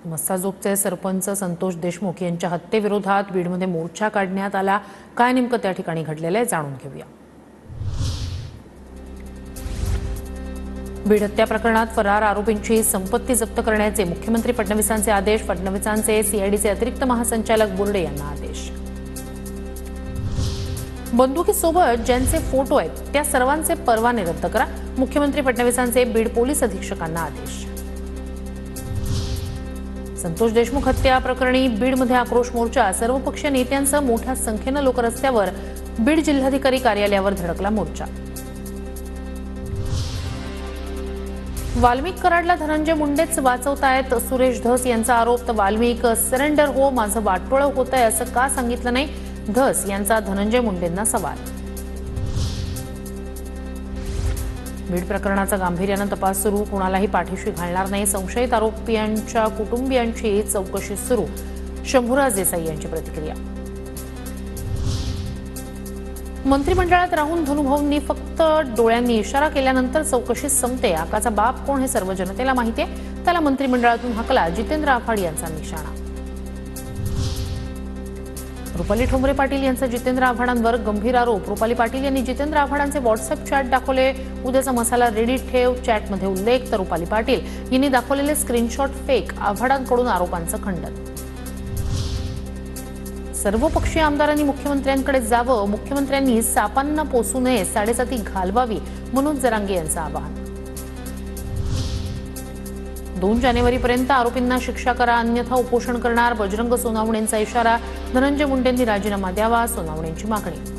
मस्साजोगचे सरपंच संतोष देशमुख यांच्या हत्येविरोधात बीडमध्ये मोर्चा काढण्यात आला। काय नेमकं त्या ठिकाणी घडलेलं आहे जाणून घेऊया। बीड हत्या प्रकरणात फरार आरोपींची संपत्ती जप्त करण्याचे मुख्यमंत्री फडणवीसांचे आदेश। फडणवीसांचे सीआयडीचे अतिरिक्त महासंचालक बोर्डे यांना आदेश। बंदुकीसोबत ज्यांचे फोटो आहेत त्या सर्वांचे परवाने रद्द करा। मुख्यमंत्री फडणवीसांचे बीड पोलीस अधीक्षकांना आदेश। संतोष देशमुख हत्या प्रकरणी बीडमध्ये आक्रोश मोर्चा। सर्वपक्षीय नेत्यांसह मोठ्या संख्येने लोक रस्त्यावर। बीड जिल्हाधिकारी कार्यालयावर धडकला मोर्चा। वाल्मिक कराडला धनंजय मुंडेच वाचवतायत सुरेश धस यांचा आरोप। तर वाल्मिक सरेंडर हो, माझं वाटोळं होतंय असं का सांगितलं नाही, धस यांचा धनंजय मुंडेंना सवाल। बीड प्रकरणाचा गांभीर्यानं तपास सुरू, कुणालाही पाठीशी घालणार नाही। संशयित आरोपींच्या कुटुंबियांची चौकशी सुरू। शंभूराज देसाई यांची प्रतिक्रिया। मंत्रिमंडळात राहून धनुभाऊंनी फक्त डोळ्यांनी इशारा केल्यानंतर चौकशी संपते। आकाचा बाप कोण हे सर्व जनतेला माहिती आहे, त्याला मंत्रिमंडळातून हाकला, जितेंद्र आव्हाड यांचा निशाणा। रुपाली ठोंबरे पाटील यांचा जितेंद्र आव्हाडांवर गंभीर आरोप। रुपाली पाटील यांनी जितेंद्र आव्हाडांचे व्हॉट्सअप चॅट दाखवले। उद्याचा मसाला रेडी ठेव, चॅटमध्ये उल्लेख। तर रुपाली पाटील यांनी दाखवलेले स्क्रीनशॉट फेक। आव्हाडांकडून आरोपांचं खंडन। सर्वपक्षीय आमदारांनी मुख्यमंत्र्यांकडे जावं, मुख्यमंत्र्यांनी सापांना पोसू नये, साडेसाती घालवावी, मनोज जरांगे यांचं आवाहन। 2 जानेवारीपर्यंत आरोपींना शिक्षा करा, अन्यथा उपोषण करणार। बजरंग सोनावणेंचा इशारा। धनंजय मुंडेंनी राजीनामा द्यावा, सोनावणेंची मागणी।